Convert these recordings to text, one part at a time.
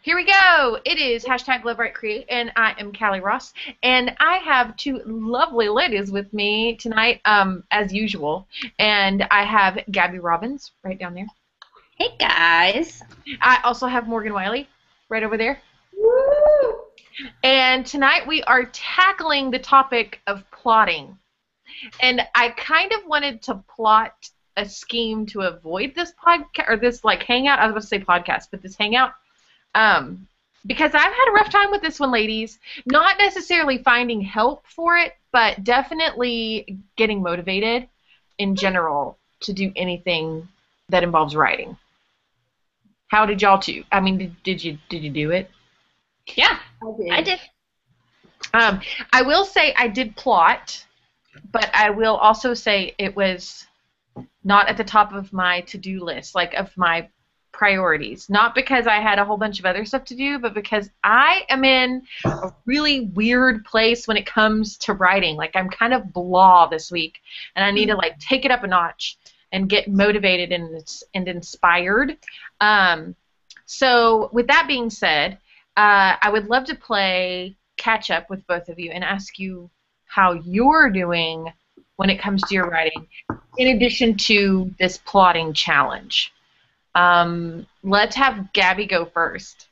Here we go. It is hashtag Love Right Create, and I am Kallie Ross, and I have two lovely ladies with me tonight, as usual. And I have Gaby Robbins right down there. Hey guys. I also have Morgan Wylie right over there. Woo! And tonight we are tackling the topic of plotting. And I kind of wanted to plot a scheme to avoid this podcast or this like hangout. I was about to say podcast, but this hangout. Because I've had a rough time with this one, ladies. Not necessarily finding help for it, but definitely getting motivated in general to do anything that involves writing. How did y'all two? I mean, did you do it? Yeah, I did. I will say I did plot, but I will also say it was not at the top of my to-do list, like of my priorities. Not because I had a whole bunch of other stuff to do, but because I am in a really weird place when it comes to writing. Like I'm kind of blah this week, and I need to like take it up a notch and get motivated and inspired. So with that being said, I would love to play catch up with both of you and ask you how you're doing when it comes to your writing, in addition to this plotting challenge. Let's have Gaby go first.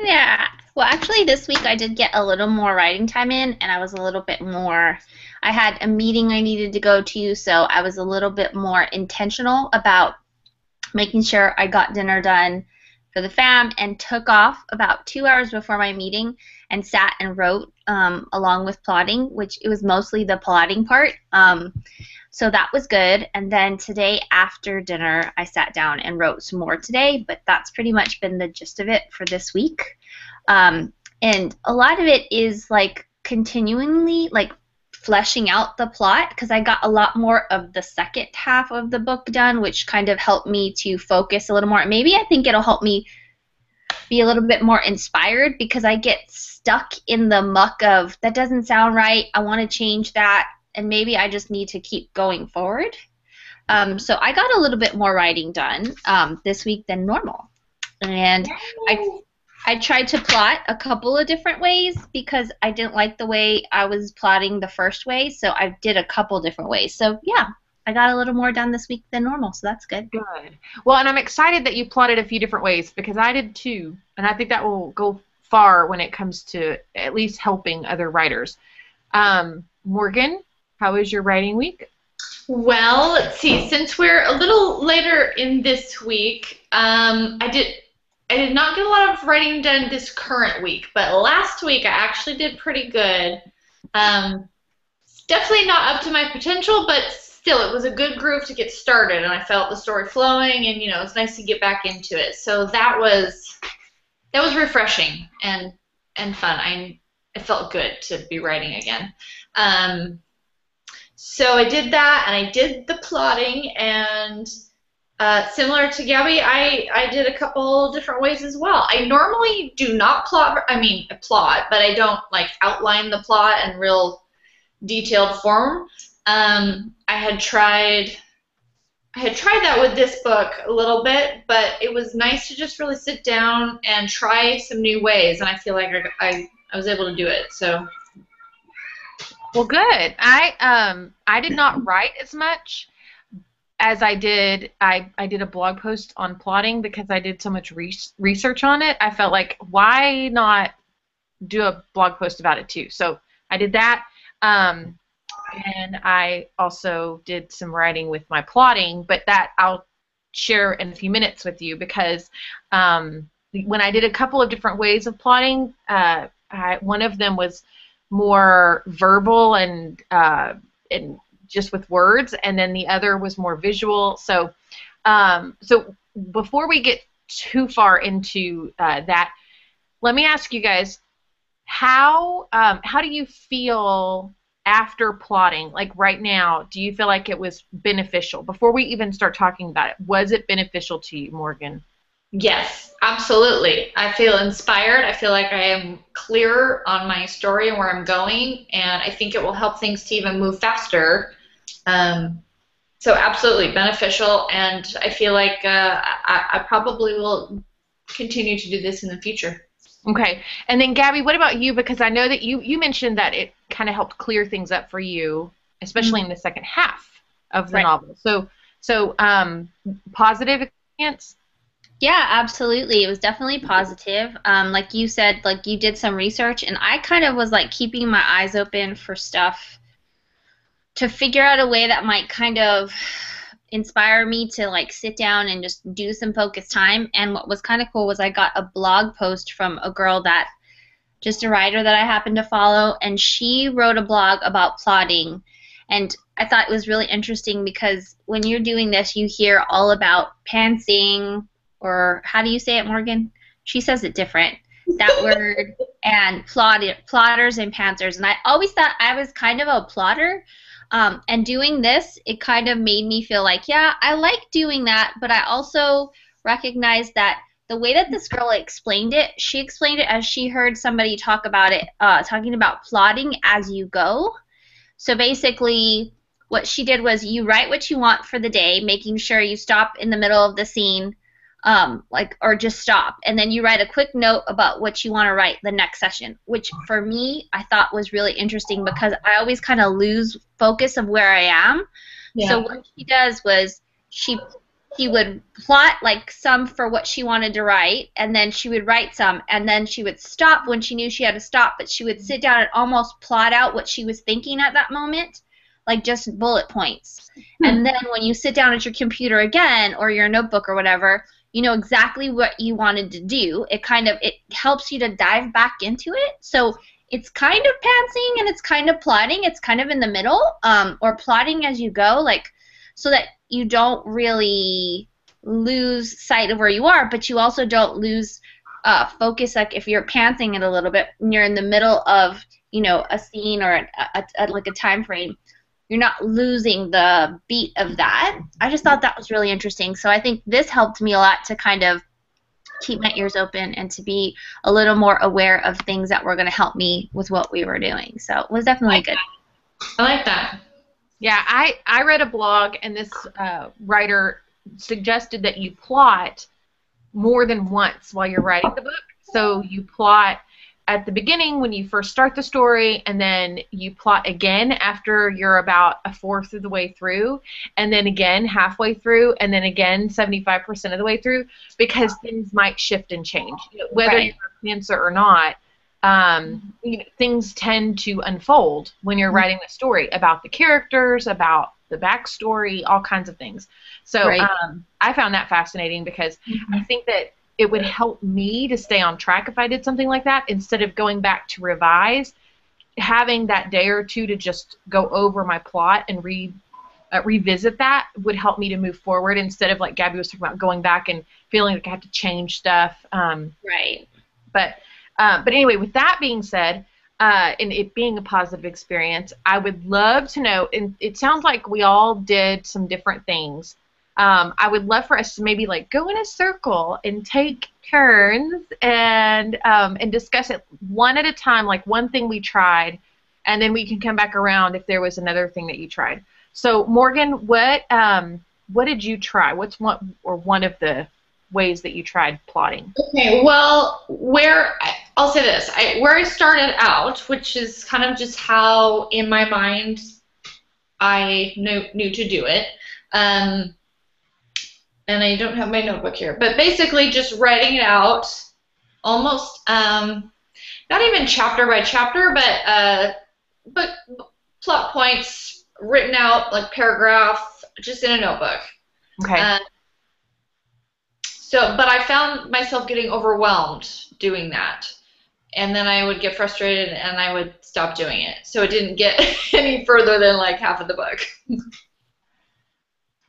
Yeah. Well, actually, this week I did get a little more writing time in, and I was a little bit more. I had a meeting I needed to go to, so I was a little bit more intentional about making sure I got dinner done for the fam and took off about 2 hours before my meeting and sat and wrote along with plotting, which it was mostly the plotting part. So that was good. And then today after dinner, I sat down and wrote some more today, but that's pretty much been the gist of it for this week. And a lot of it is like continually like fleshing out the plot, because I got a lot more of the second half of the book done, which kind of helped me to focus a little more. Maybe I think it'll help me be a little bit more inspired, because I get stuck in the muck of that doesn't sound right, I want to change that, and maybe I just need to keep going forward. So I got a little bit more writing done this week than normal. And I tried to plot a couple of different ways because I didn't like the way I was plotting the first way, so I did a couple different ways. So yeah, I got a little more done this week than normal, so that's good. Good. Well, and I'm excited that you plotted a few different ways, because I did too, and I think that will go far when it comes to at least helping other writers. Morgan, how was your writing week? Well, let's see. Since we're a little later in this week, I did not get a lot of writing done this current week, but last week I actually did pretty good. It's definitely not up to my potential, but still, it was a good groove to get started, and I felt the story flowing, and it's nice to get back into it. So that was refreshing and fun. I felt good to be writing again. So I did that, and I did the plotting, and similar to Gaby, I did a couple different ways as well. I normally do not plot. I plot, but I don't like outline the plot in real detailed form. I had tried that with this book a little bit, but it was nice to just really sit down and try some new ways, and I feel like I was able to do it. So. Well, good. I did not write as much as I did. I did a blog post on plotting because I did so much research on it. I felt like, why not do a blog post about it too? So I did that, and I also did some writing with my plotting, but that I'll share in a few minutes with you, because when I did a couple of different ways of plotting, one of them was more verbal and just with words, and then the other was more visual. So, so before we get too far into that, let me ask you guys, how do you feel after plotting? Like right now, do you feel like it was beneficial? Before we even start talking about it, was it beneficial to you, Morgan? Yes, absolutely. I feel inspired. I feel like I am clearer on my story and where I'm going, and I think it will help things to even move faster. So absolutely beneficial, and I feel like I probably will continue to do this in the future. Okay. And then, Gabby, what about you? Because I know that you mentioned that it kind of helped clear things up for you, especially in the second half of the novel. So, positive experience? Yeah, absolutely. It was definitely positive. Like you said, like you did some research, and I kind of was like keeping my eyes open for stuff to figure out a way that might kind of inspire me to like sit down and just do some focused time. And what was kind of cool was I got a blog post from a girl that, just a writer that I happen to follow, and she wrote a blog about plotting. And I thought it was really interesting because when you're doing this, you hear all about pantsing, or how do you say it, Morgan? She says it different, that word, and plotters and pantsers. And I always thought I was kind of a plotter. And doing this, it kind of made me feel like, yeah, I like doing that, but I also recognized that the way that this girl explained it, she explained it as she heard somebody talk about it, talking about plotting as you go. So basically, what she did was you write what you want for the day, making sure you stop in the middle of the scene, or just stop, and then you write a quick note about what you want to write the next session, which for me I thought was really interesting because I always kind of lose focus of where I am. Yeah. So what she does was she would plot like some for what she wanted to write, and then she would write some, and then she would stop when she knew she had to stop, but she would sit down and almost plot out what she was thinking at that moment, like just bullet points. And then when you sit down at your computer again or your notebook or whatever, you know exactly what you wanted to do. It helps you to dive back into it. So it's kind of pantsing and it's kind of plotting. It's kind of in the middle, or plotting as you go, like so that you don't really lose sight of where you are, but you also don't lose focus. Like if you're pantsing it a little bit and you're in the middle of, you know, a scene or like a time frame, you're not losing the beat of that. I just thought that was really interesting. So I think this helped me a lot to kind of keep my ears open and to be a little more aware of things that were going to help me with what we were doing. So it was definitely good. I like that. Yeah, I read a blog, and this writer suggested that you plot more than once while you're writing the book. So you plot at the beginning when you first start the story, and then you plot again after you're about a fourth of the way through, and then again halfway through, and then again 75% of the way through, because things might shift and change. You know, whether you're a pantser or not, you know, things tend to unfold when you're writing the story about the characters, about the backstory, all kinds of things. So I found that fascinating because I think that it would help me to stay on track if I did something like that, instead of going back to revise. Having that day or two to just go over my plot and revisit that would help me to move forward, instead of, like Gabby was talking about, going back and feeling like I have to change stuff. But anyway, with that being said, and it being a positive experience, I would love to know, and it sounds like we all did some different things. I would love for us to maybe like go in a circle and take turns and discuss it one at a time, like one thing we tried, and then we can come back around if there was another thing that you tried. So Morgan, what did you try? What's one of the ways that you tried plotting? Okay, well, I'll say this, where I started out, which is kind of just how in my mind I knew to do it. And I don't have my notebook here, but basically just writing it out, almost not even chapter by chapter, but plot points written out, like paragraph, just in a notebook. Okay. But I found myself getting overwhelmed doing that, and then I would get frustrated and I would stop doing it. So it didn't get any further than like half of the book.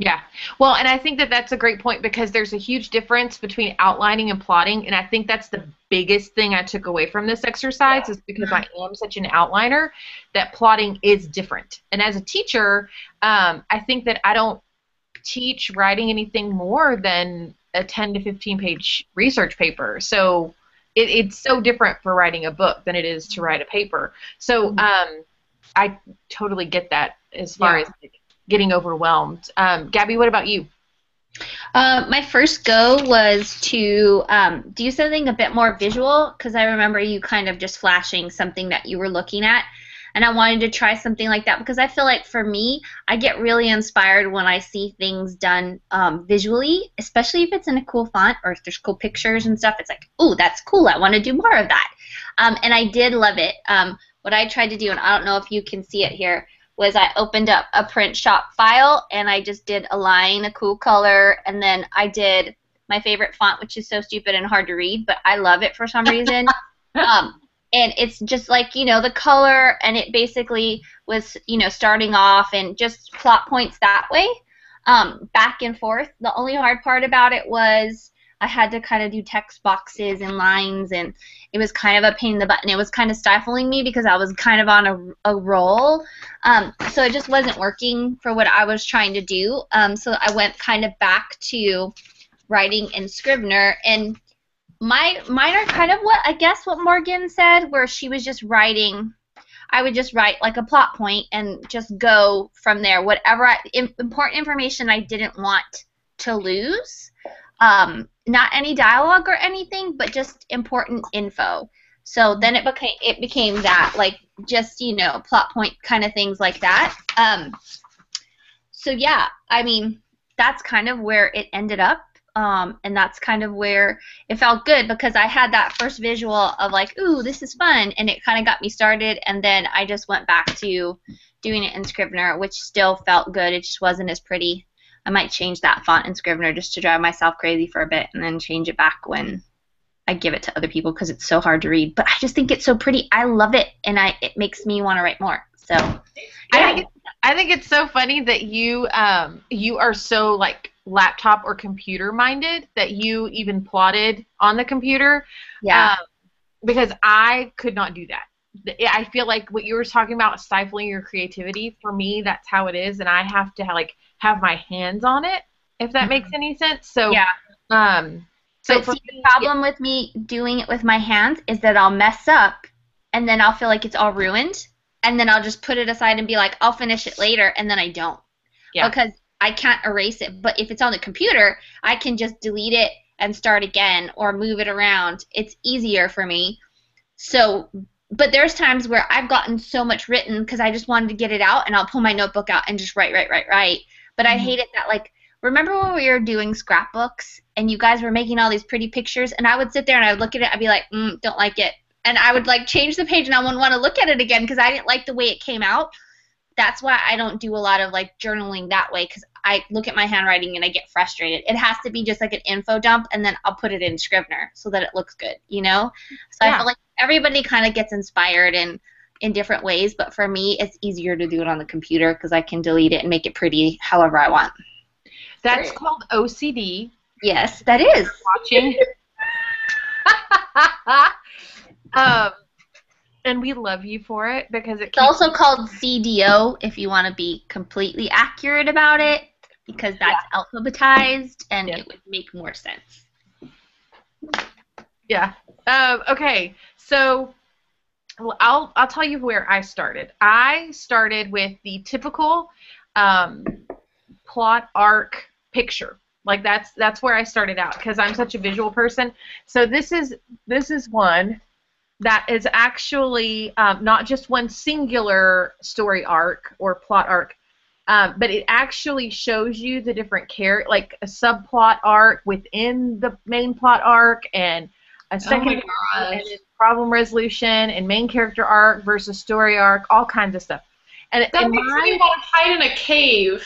Yeah. Well, and I think that that's a great point, because there's a huge difference between outlining and plotting, and I think that's the biggest thing I took away from this exercise, is because I am such an outliner, that plotting is different. And as a teacher, I think that I don't teach writing anything more than a 10 to 15 page research paper. So it's so different for writing a book than it is to write a paper. So I totally get that as far as like, getting overwhelmed. Gabby, what about you? My first go was to do something a bit more visual because I remember you kind of just flashing something that you were looking at. And I wanted to try something like that because I feel like for me, I get really inspired when I see things done visually, especially if it's in a cool font or if there's cool pictures and stuff. It's like, ooh, that's cool. I want to do more of that. And I did love it. What I tried to do, and I don't know if you can see it here, was I opened up a print shop file and I just did a line, a cool color, and then I did my favorite font, which is so stupid and hard to read, but I love it for some reason. And it's just like, the color, and it basically was, starting off and just plot points that way, back and forth. The only hard part about it was I had to kind of do text boxes and lines, and it was kind of a pain in the butt, and it was kind of stifling me because I was kind of on a roll. So it just wasn't working for what I was trying to do. So I went kind of back to writing in Scrivener, and mine are kind of what Morgan said, where she was just writing. I would just write like a plot point and just go from there. Whatever important information I didn't want to lose. Not any dialogue or anything, but just important info. So then it became that, like, just, plot point kind of things like that. So yeah, I mean, that's kind of where it ended up. And that's kind of where it felt good because I had that first visual of like, ooh, this is fun, and it kind of got me started, and then I just went back to doing it in Scrivener, which still felt good. It just wasn't as pretty. I might change that font in Scrivener just to drive myself crazy for a bit and then change it back when I give it to other people because it's so hard to read. But I just think it's so pretty. I love it, and it makes me want to write more. So I think it's so funny that you are so like laptop or computer minded that you even plotted on the computer. Yeah. Because I could not do that. I feel like what you were talking about, stifling your creativity, for me, that's how it is, and I have to have my hands on it, if that makes any sense. So yeah. So but see, the problem with me doing it with my hands is that I'll mess up, and then I'll feel like it's all ruined, and then I'll just put it aside and be like, I'll finish it later, and then I don't. Yeah. Because I can't erase it. But if it's on the computer, I can just delete it and start again or move it around. It's easier for me. So, but there's times where I've gotten so much written because I just wanted to get it out, and I'll pull my notebook out and just write. But I hate it that, like, remember when we were doing scrapbooks and you guys were making all these pretty pictures, and I would sit there and I would look at it, I'd be like, don't like it. And I would, like, change the page, and I wouldn't want to look at it again because I didn't like the way it came out. That's why I don't do a lot of, like, journaling that way, because I look at my handwriting and I get frustrated. It has to be just like an info dump, and then I'll put it in Scrivener so that it looks good, So yeah. I feel like everybody kind of gets inspired in different ways, but for me, it's easier to do it on the computer because I can delete it and make it pretty however I want. That's called OCD. Yes, that is. Watching. And we love you for it because it's also called CDO if you want to be completely accurate about it, because that's alphabetized and it would make more sense. Yeah. Okay. So I'll tell you where I started. I started with the typical plot arc picture. Like that's where I started out because I'm such a visual person. So this is one that is actually not just one singular story arc or plot arc, but it actually shows you the different like a subplot arc within the main plot arc, and a second and problem resolution, and main character arc versus story arc, all kinds of stuff. And that makes me want to hide in a cave.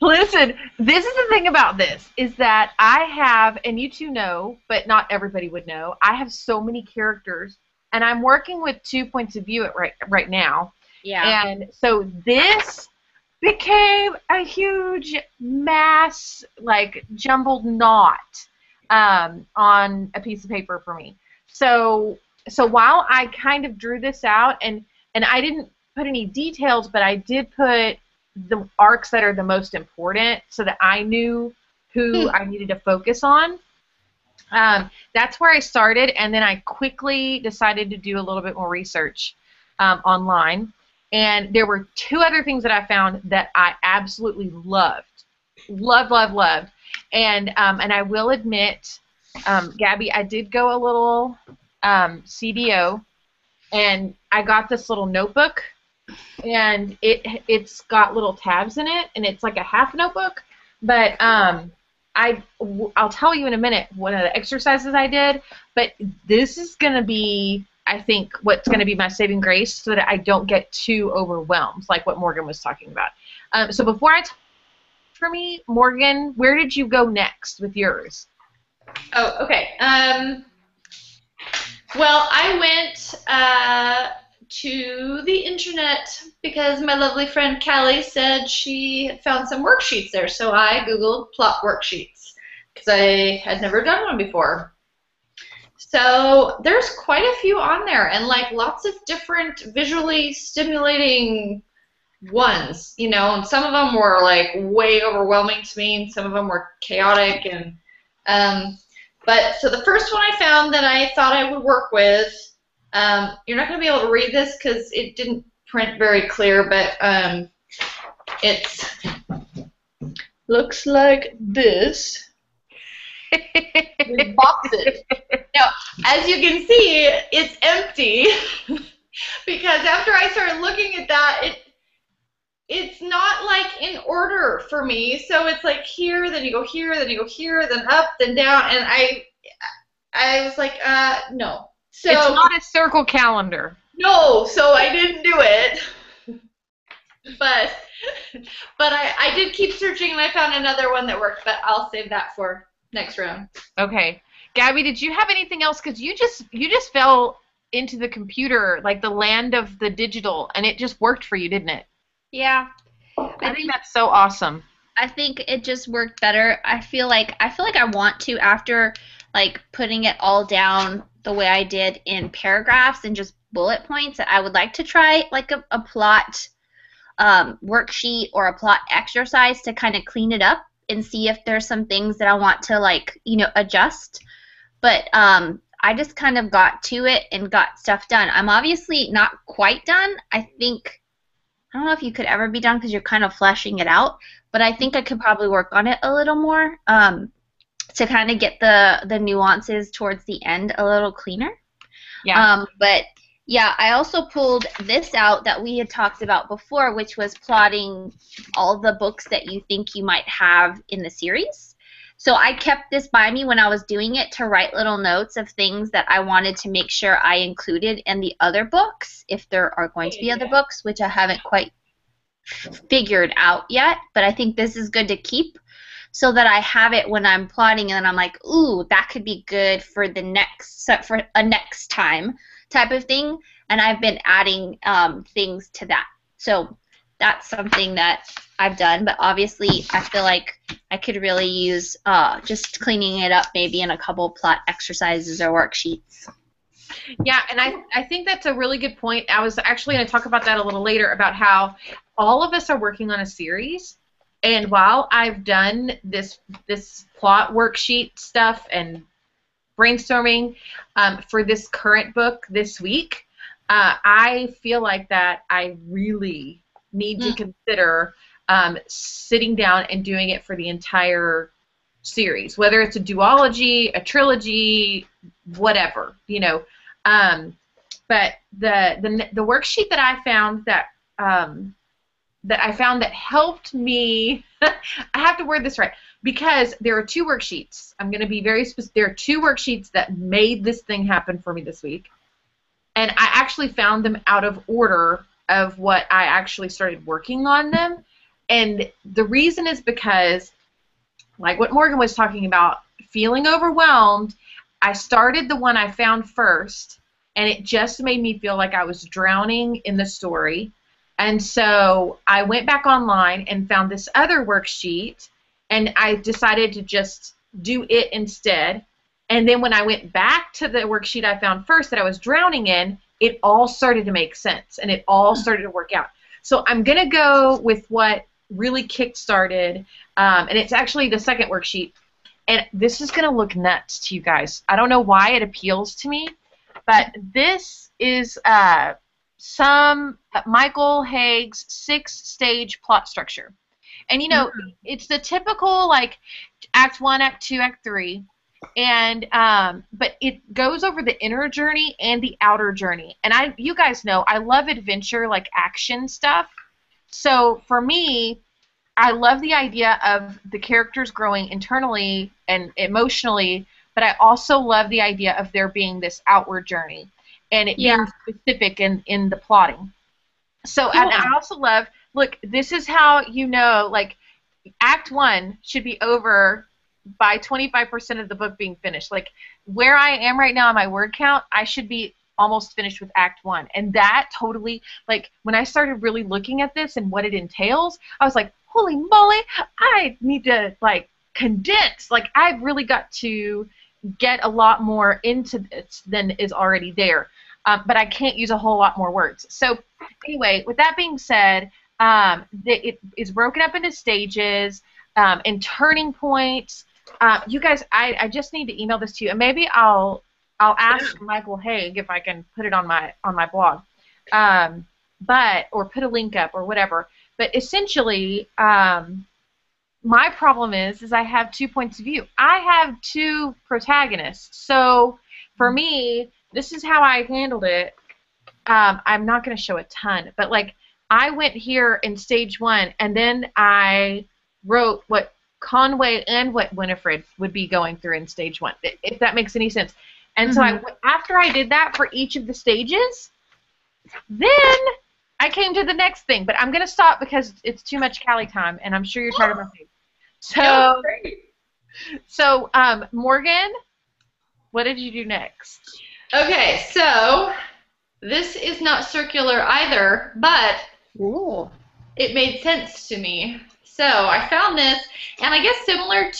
Listen, this is the thing about this, is that I have, and you two know, but not everybody would know, I have so many characters, and I'm working with 2 points of view right now. Yeah. And so this became a huge mass, like, jumbled knot on a piece of paper for me. So while I kind of drew this out, and I didn't put any details, but I did put the arcs that are the most important so that I knew who I needed to focus on. That's where I started, and then I quickly decided to do a little bit more research online. And there were 2 other things that I found that I absolutely loved. Loved. And I will admit, Gabby, I did go a little CDO, and I got this little notebook, and it's got little tabs in it, and it's like a half notebook. But I'll tell you in a minute one of the exercises I did. But this is gonna be, I think, what's gonna be my saving grace, so that I don't get too overwhelmed, like what Morgan was talking about. So before for me, Morgan, where did you go next with yours? Oh, okay. Well, I went to the internet because my lovely friend Kallie said she had found some worksheets there. So I Googled plot worksheets because I had never done one before. So there's quite a few on there, and like lots of different visually stimulating ones, you know, and some of them were like way overwhelming to me, and some of them were chaotic, and but so the first one I found that I thought I would work with, you're not going to be able to read this because it didn't print very clear, but it's looks like this. With boxes. Now, as you can see, it's empty because after I started looking at that, it's not like in order for me. So it's like here, then you go here, then you go here, then up, then down, and I was like, no. So it's not a circle calendar. No, so I didn't do it. But I did keep searching, and I found another one that worked, but I'll save that for next round. Okay. Gabby, did you have anything else? Because you just fell into the computer, like the land of the digital, and it just worked for you, didn't it? Yeah. I think that's so awesome. I think it just worked better. I feel like I want to, after like putting it all down the way I did in paragraphs and just bullet points, I would like to try like a plot worksheet or a plot exercise to kind of clean it up and see if there's some things that I want to, like, you know, adjust. But I just kind of got to it and got stuff done. I'm obviously not quite done. I don't know if you could ever be done because you're kind of fleshing it out, but I think I could probably work on it a little more to kind of get the nuances towards the end a little cleaner. Yeah. But yeah, I also pulled this out that we had talked about before, which was plotting all the books that you think you might have in the series. So I kept this by me when I was doing it to write little notes of things that I wanted to make sure I included in the other books, if there are going to be other books, which I haven't quite figured out yet. But I think this is good to keep so that I have it when I'm plotting, and then I'm like, ooh, that could be good for the for a next time type of thing. And I've been adding things to that. So that's something that I've done, but obviously I feel like I could really use just cleaning it up maybe in a couple plot exercises or worksheets. Yeah, and I think that's a really good point. I was actually going to talk about that a little later, about how all of us are working on a series, and while I've done this plot worksheet stuff and brainstorming for this current book this week, I feel like that I really need to consider sitting down and doing it for the entire series, whether it's a duology, a trilogy, whatever, you know. But the worksheet that I found that helped me, I have to word this right, because there are two worksheets. I'm going to be very specific. There are two worksheets that made this thing happen for me this week, and I actually found them out of order of what I actually started working on them. And the reason is because, like what Morgan was talking about, feeling overwhelmed, I started the one I found first, and it just made me feel like I was drowning in the story. And so I went back online and found this other worksheet, and I decided to just do it instead. And then when I went back to the worksheet I found first that I was drowning in, it all started to make sense, and it all started to work out. So I'm going to go with what really kick-started, and it's actually the second worksheet. And this is going to look nuts to you guys. I don't know why it appeals to me, but this is some Michael Haig's 6-stage plot structure. And, you know, it's the typical, like, Act 1, Act 2, Act 3. And but it goes over the inner journey and the outer journey. And you guys know, I love adventure, like action stuff. So for me, I love the idea of the characters growing internally and emotionally, but I also love the idea of there being this outward journey and it being specific in the plotting. So, cool. And I also love, look, this is how you know, like, Act 1 should be over by 25% of the book being finished. Like, where I am right now on my word count, I should be almost finished with Act 1. And that totally, like, when I started really looking at this and what it entails, I was like, holy moly, I need to, like, condense. Like, I've really got to get a lot more into this than is already there. But I can't use a whole lot more words. So, anyway, with that being said, it is broken up into stages and turning points. You guys, I just need to email this to you, and maybe I'll ask Michael Haig if I can put it on my blog, or put a link up or whatever. But essentially, my problem is I have 2 points of view. I have 2 protagonists, so for me, this is how I handled it. I'm not going to show a ton, but like I went here in stage 1, and then I wrote what Conway and what Winifred would be going through in stage 1, if that makes any sense. And so after I did that for each of the stages, then I came to the next thing. But I'm going to stop because it's too much Callie time, and I'm sure you're tired of my face. So, Morgan, what did you do next? Okay, so this is not circular either, but it made sense to me. So I found this, and I guess similar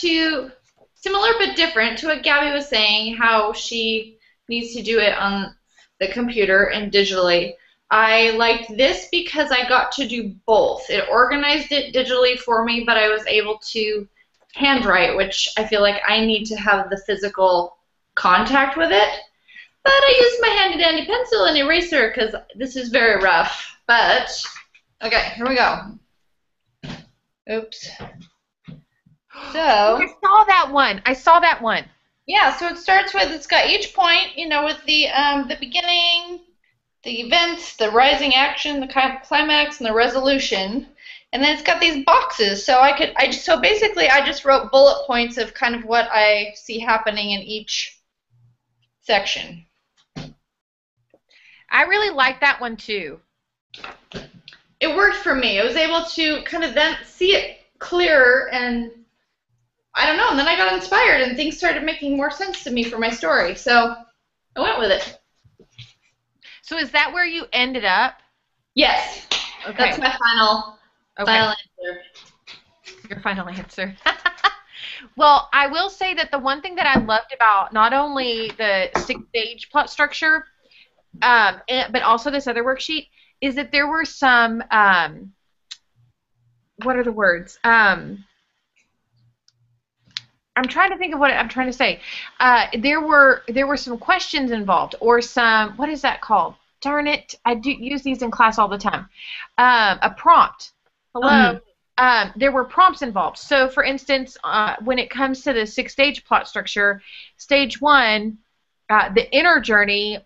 but different to what Gabby was saying, how she needs to do it on the computer and digitally. I liked this because I got to do both. It organized it digitally for me, but I was able to handwrite, which I feel like I need to have the physical contact with it. But I used my handy-dandy pencil and eraser because this is very rough. But, okay, here we go. Oops. So I saw that one. Yeah, so it starts with, it's got each point, you know, with the beginning, the events, the rising action, the climax, and the resolution. And then it's got these boxes, so so basically I just wrote bullet points of kind of what I see happening in each section. I really like that one too. It worked for me. I was able to kind of then see it clearer, and I don't know, and then I got inspired and things started making more sense to me for my story, so I went with it. So is that where you ended up? Yes. Okay. That's my final answer. Your final answer. Well, I will say that the one thing that I loved about not only the 6-stage plot structure, but also this other worksheet, is that there were some, what are the words? I'm trying to think of what I'm trying to say. There were some questions involved, or some, what is that called? Darn it, I do use these in class all the time. A prompt. Hello. There were prompts involved. So, for instance, when it comes to the 6-stage plot structure, stage 1, the inner journey,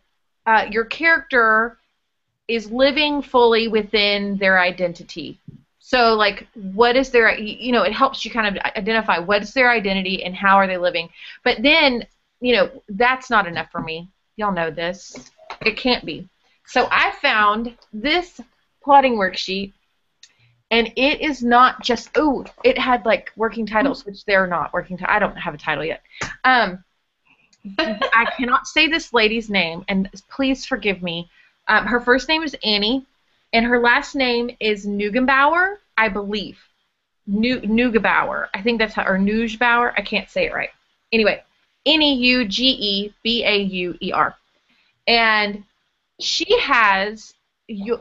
your character is living fully within their identity. So, like, what is their, you know, it helps you kind of identify what is their identity and how are they living. But then, you know, that's not enough for me. Y'all know this. It can't be. So I found this plotting worksheet, and it is not just, it had, like, working titles, which they're not working titles. I don't have a title yet. I cannot say this lady's name, and please forgive me. Her first name is Annie, and her last name is Neugebauer, I believe. Neugebauer. I think that's how, or Neugebauer. I can't say it right. Anyway, Neugebauer. And she has, you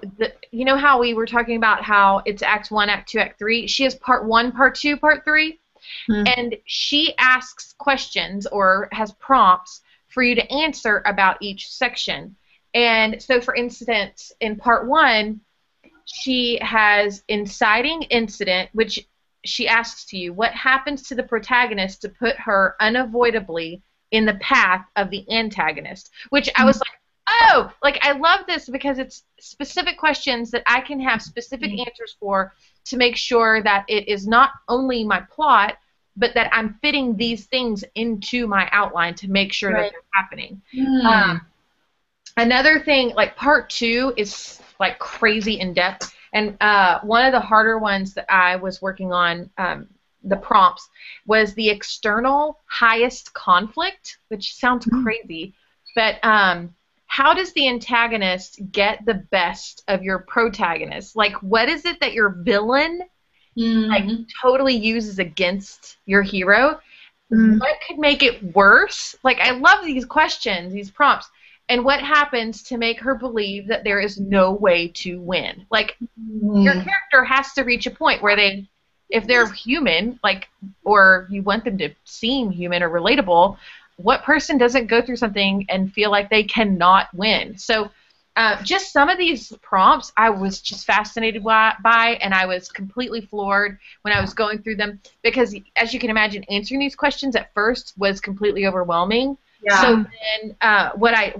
know how we were talking about how it's Act 1, Act 2, Act 3? She has Part 1, Part 2, Part 3. And she asks questions or has prompts for you to answer about each section. And so, for instance, in Part 1, she has inciting incident, which she asks to you, what happens to the protagonist to put her unavoidably in the path of the antagonist? Which I was like, oh, like I love this because it's specific questions that I can have specific answers for to make sure that it is not only my plot, but that I'm fitting these things into my outline to make sure that they're happening. Another thing, like part 2 is like crazy in depth, and one of the harder ones that I was working on, the prompts, was the external highest conflict, which sounds crazy, but how does the antagonist get the best of your protagonist? Like, what is it that your villain like totally uses against your hero? What could make it worse? Like, I love these questions, these prompts. And what happens to make her believe that there is no way to win? Like, your character has to reach a point where they, if they're human, like, or you want them to seem human or relatable, what person doesn't go through something and feel like they cannot win? So just some of these prompts I was just fascinated by, and I was completely floored when I was going through them, because as you can imagine, answering these questions at first was completely overwhelming. Yeah. So then what I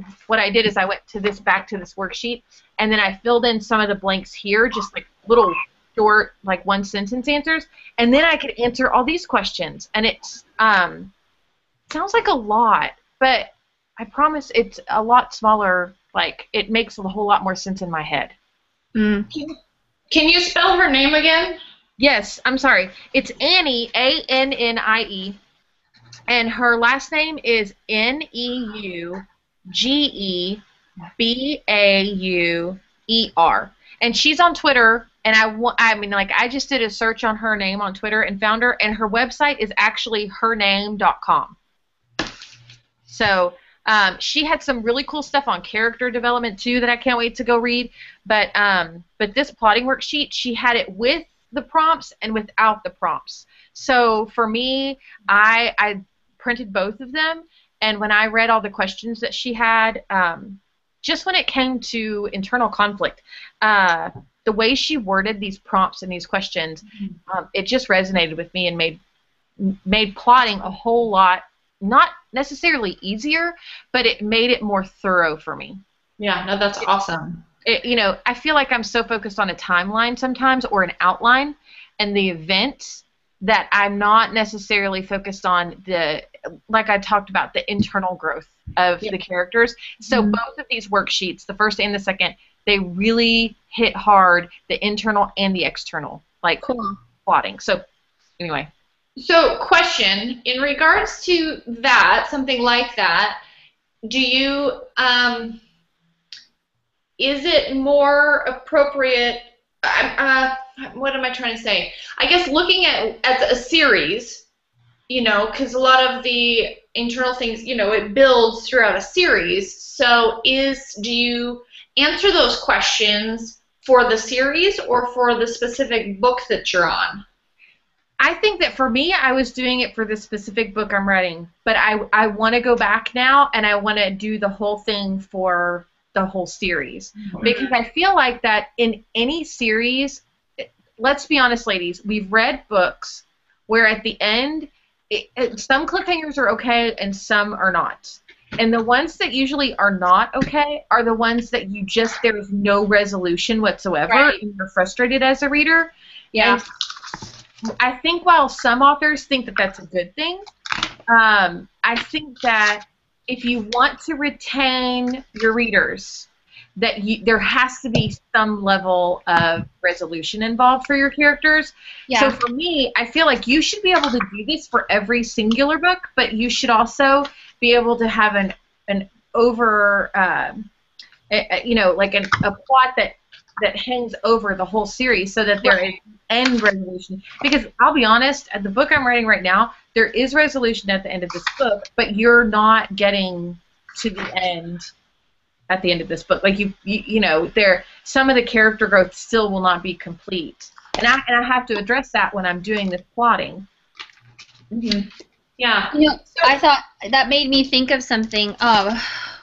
did is I went back to this worksheet, and then I filled in some of the blanks here, just like little short, like 1-sentence answers, and then I could answer all these questions. And it's sounds like a lot, but I promise it's a lot smaller. Like, it makes a whole lot more sense in my head. Can you spell her name again? Yes, I'm sorry. It's Annie, A-N-N-I-E, and her last name is N-E-U-G-E-B-A-U-E-R. And she's on Twitter, and I just did a search on her name on Twitter and found her, and her website is actually hername.com. So she had some really cool stuff on character development too that I can't wait to go read. But this plotting worksheet, she had it with the prompts and without the prompts. So for me, I printed both of them, and when I read all the questions that she had, just when it came to internal conflict, the way she worded these prompts and these questions, it just resonated with me and made plotting a whole lot, not necessarily easier, but it made it more thorough for me. Yeah, no, that's awesome. I feel like I'm so focused on a timeline sometimes, or an outline, and the event, that I'm not necessarily focused on like I talked about, the internal growth of the characters. So both of these worksheets, the first and the second, they really hit hard the internal and the external, like plotting. So anyway. So, question, in regards to that, something like that, do you, is it more appropriate, what am I trying to say? I guess looking at as a series, because a lot of the internal things, it builds throughout a series. So do you answer those questions for the series or for the specific book that you're on? I think that for me, I was doing it for the specific book I'm writing, but I want to go back now, and I want to do the whole thing for the whole series, because I feel like that in any series, let's be honest, ladies, we've read books where at the end, some cliffhangers are okay and some are not. And the ones that usually are not okay are the ones that there's no resolution whatsoever, and you're frustrated as a reader. Yeah. And I think while some authors think that that's a good thing, I think that if you want to retain your readers, that there has to be some level of resolution involved for your characters. Yeah. So for me, I feel like you should be able to do this for every singular book, but you should also be able to have an over, like a plot that hangs over the whole series, so that there is end resolution. Because I'll be honest, at the book I'm writing right now, there is resolution at the end of this book, but you're not getting to the end at the end of this book. Like some of the character growth still will not be complete, and I have to address that when I'm doing this plotting. Yeah. I thought that made me think of something.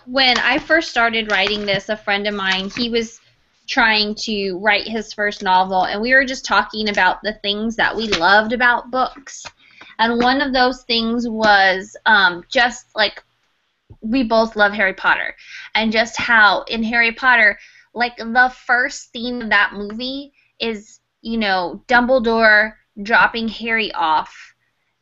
When I first started writing this, a friend of mine, he was trying to write his first novel, and we were just talking about the things that we loved about books. And one of those things was just like we both love Harry Potter, and just how in Harry Potter, like the first scene of that movie is, you know, Dumbledore dropping Harry off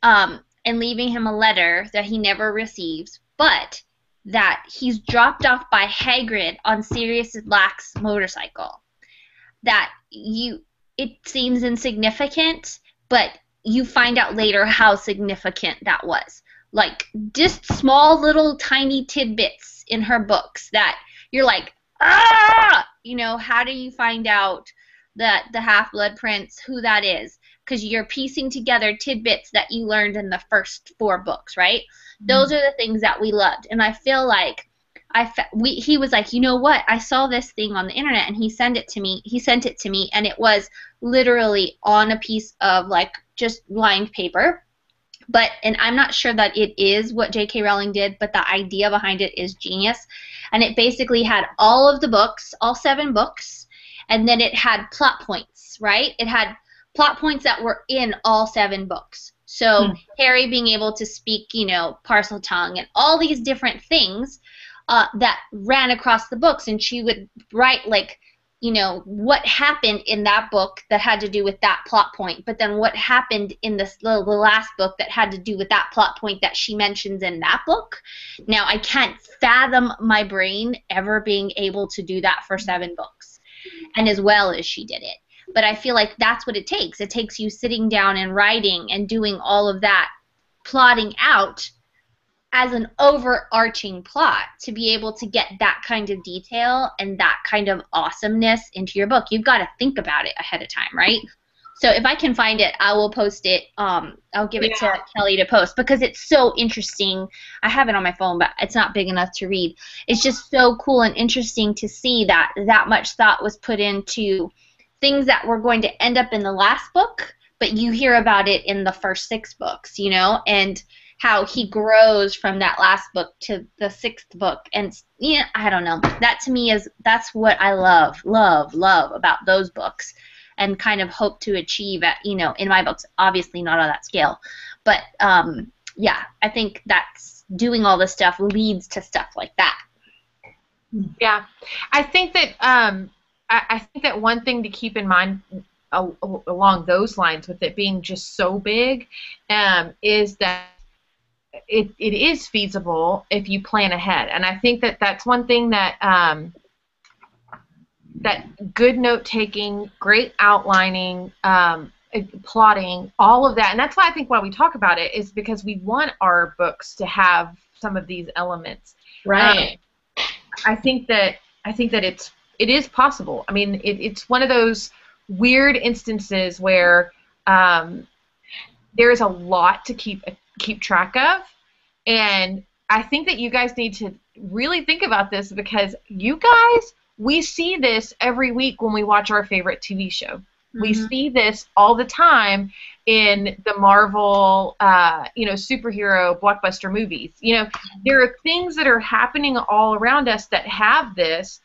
and leaving him a letter that he never receives, but that he's dropped off by Hagrid on Sirius Black's motorcycle. That it seems insignificant, but you find out later how significant that was. Like, just small little tiny tidbits in her books that you're like, ah! You know, how do you find out that the Half-Blood Prince, who that is? Because you're piecing together tidbits that you learned in the first 4 books, right? Mm-hmm. Those are the things that we loved. And I feel like he was like, you know what? I saw this thing on the internet, and he sent it to me, and it was literally on a piece of, like, just lined paper. And I'm not sure that it is what J.K. Rowling did, but the idea behind it is genius. And it basically had all of the books, all 7 books, and then it had plot points, right? It had plot points that were in all 7 books. So Harry being able to speak, you know, parcel tongue and all these different things that ran across the books. And she would write, like, you know, what happened in that book that had to do with that plot point, but then what happened in the last book that had to do with that plot point that she mentions in that book. Now, I can't fathom my brain ever being able to do that for 7 books, and as well as she did it. But I feel like that's what it takes. It takes you sitting down and writing and doing all of that, plotting out as an overarching plot to be able to get that kind of detail and that kind of awesomeness into your book. You've got to think about it ahead of time, right? So if I can find it, I will post it. I'll give it to Kelly to post because it's so interesting. I have it on my phone, but it's not big enough to read. It's just so cool and interesting to see that much thought was put into things that were going to end up in the last book, but you hear about it in the first 6 books, you know, and how he grows from that last book to the 6th book. And, yeah, I don't know. That to me that's what I love about those books and kind of hope to achieve at, you know, in my books, obviously not on that scale. But, yeah, I think that's doing all this stuff leads to stuff like that. Yeah. I think that I think that one thing to keep in mind along those lines with it being just so big is that it is feasible if you plan ahead. And I think that that's one thing that that good note-taking, great outlining, plotting, all of that. And that's why I think why we talk about it is because we want our books to have some of these elements. Right. I think that it is possible. I mean, it's one of those weird instances where there is a lot to keep track of, and I think that you guys need to really think about this because you guys, we see this every week when we watch our favorite TV show. Mm-hmm. We see this all the time in the Marvel, superhero blockbuster movies. You know, there are things that are happening all around us that have this,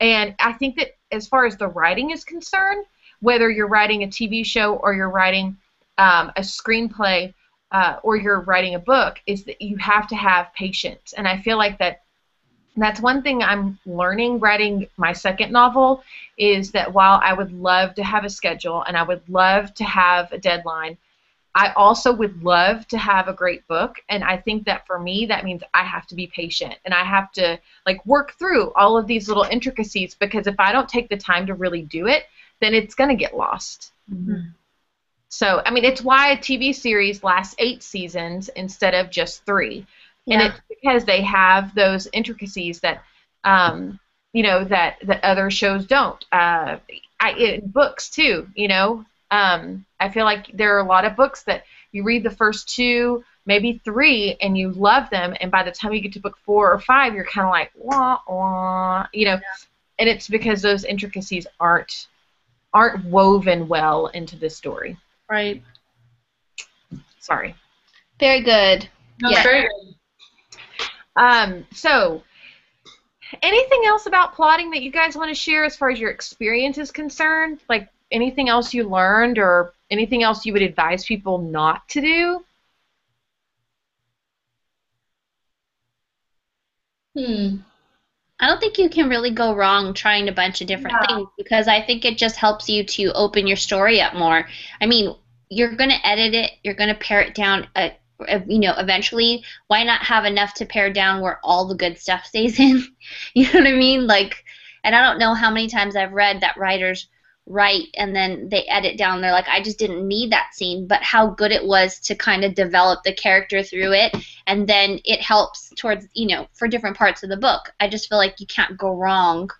and I think that as far as the writing is concerned, whether you're writing a TV show or you're writing a screenplay or you're writing a book, is that you have to have patience. And I feel like that's one thing I'm learning writing my second novel is that while I would love to have a schedule and I would love to have a deadline, I also would love to have a great book. And I think that for me, that means I have to be patient and I have to work through all of these little intricacies because if I don't take the time to really do it, then it's going to get lost. Mm-hmm. So, I mean, it's why a TV series lasts 8 seasons instead of just 3. Yeah. And it's because they have those intricacies that, that other shows don't. In books, too, I feel like there are a lot of books that you read the first 2, maybe 3, and you love them, and by the time you get to book 4 or 5, you're kind of like, wah, wah, Yeah. And it's because those intricacies aren't woven well into the story. Right. Sorry. Very good. No, yeah. Very good. So, Anything else about plotting that you guys want to share as far as your experience is concerned? Like anything else you learned or anything else you would advise people not to do? Hmm. I don't think you can really go wrong trying a bunch of different Yeah. things because I think it just helps you to open your story up more. I mean, you're going to edit it, you're going to pare it down, eventually. Why not have enough to pare down where all the good stuff stays in? You know what I mean? Like, and I don't know how many times I've read that writers write and then they edit down. They're like, I just didn't need that scene, but how good it was to kind of develop the character through it, and then it helps towards, for different parts of the book. I just feel like you can't go wrong,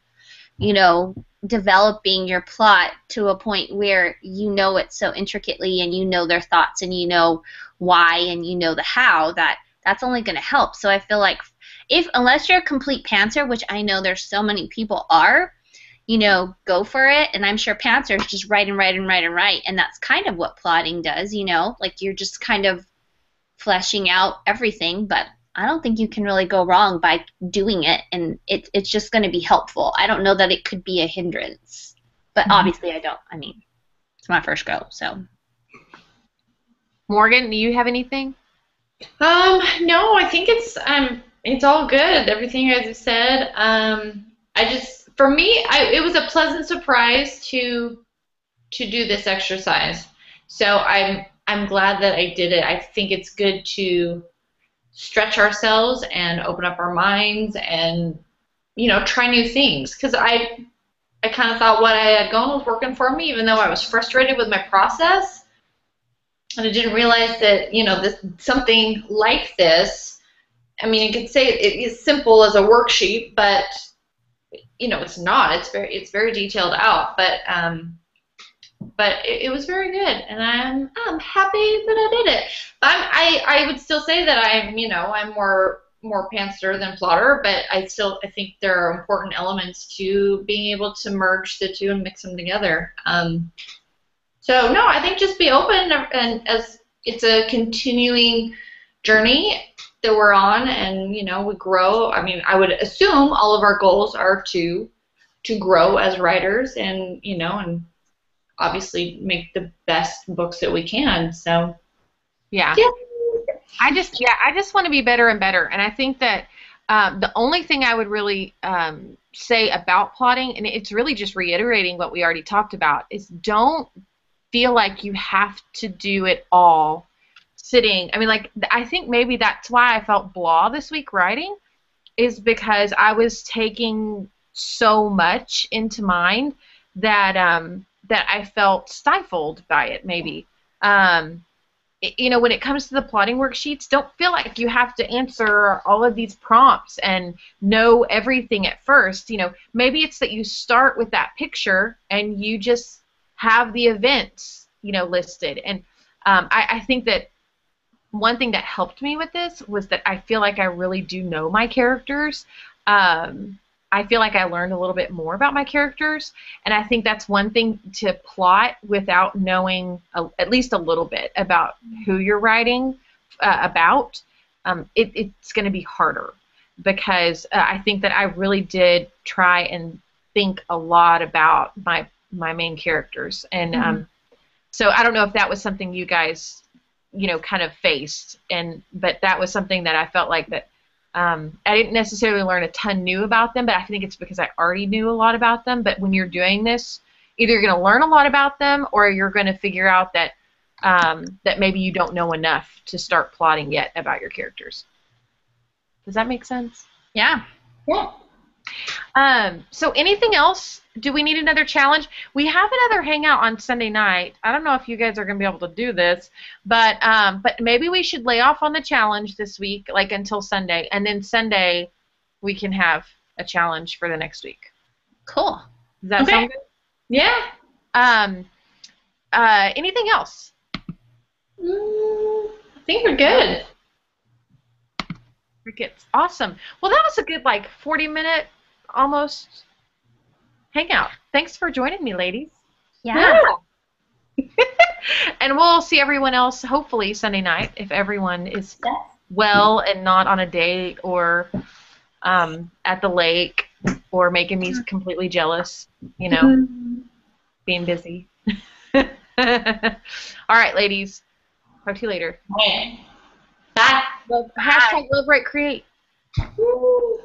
developing your plot to a point where you know it so intricately and you know their thoughts and you know why and you know the how, that's only going to help. So I feel like unless you're a complete pantser, which I know there's so many people are, go for it. And I'm sure pantsers just write and write and write and write, and that's kind of what plotting does, like you're just kind of fleshing out everything. But I don't think you can really go wrong by doing it, and it's just going to be helpful. I don't know that it could be a hindrance, but obviously I don't. I mean, it's my first go, so. Morgan, do you have anything? No, I think it's all good. Everything you guys have said. For me, it was a pleasant surprise to do this exercise. So I'm glad that I did it. I think it's good to stretch ourselves and open up our minds and try new things, because I kind of thought what I had gone was working for me, even though I was frustrated with my process. And I didn't realize that, something like this, I mean, you could say it is simple as a worksheet, but, it's not. It's very detailed out, but it was very good, and I'm happy that I did it. I would still say that I'm more pantser than plotter, but I think there are important elements to being able to merge the two and mix them together. So no, I think just be open, and as it's a continuing journey that we're on, and we grow. I mean, I would assume all of our goals are to grow as writers, and and obviously make the best books that we can. So yeah. I just want to be better and better, and I think that the only thing I would really say about plotting, and it's really just reiterating what we already talked about, is don't feel like you have to do it all sitting. I mean, like, I think maybe that's why I felt blah this week writing, is because I was taking so much into mind that that I felt stifled by it, maybe. When it comes to the plotting worksheets, don't feel like you have to answer all of these prompts and know everything at first. Maybe it's that you start with that picture and you just have the events, listed. And I think that one thing that helped me with this was that I feel like I really do know my characters. I feel like I learned a little bit more about my characters, and I think that's one thing to plot without knowing at least a little bit about who you're writing about. It's going to be harder, because I think that I really did try and think a lot about my main characters, and so I don't know if that was something you guys kind of faced, but that was something that I felt like that I didn't necessarily learn a ton new about them, but I think it's because I already knew a lot about them. But when you're doing this, either you're going to learn a lot about them, or you're going to figure out that that maybe you don't know enough to start plotting yet about your characters. Does that make sense? Yeah. Yeah. So anything else? Do we need another challenge? We have another hangout on Sunday night. I don't know if you guys are going to be able to do this, but maybe we should lay off on the challenge this week, like until Sunday, and then Sunday we can have a challenge for the next week. Cool. Does that sound good? Yeah. Anything else? I think we're good. Crickets. Awesome. Well, that was a good 40-minute almost hangout. Thanks for joining me, ladies. Yeah. And we'll see everyone else hopefully Sunday night, if everyone is well and not on a date or at the lake. or making me completely jealous, you know, being busy. All right, ladies. Talk to you later. Okay. Bye. Hashtag Love, Write, Create. Woo.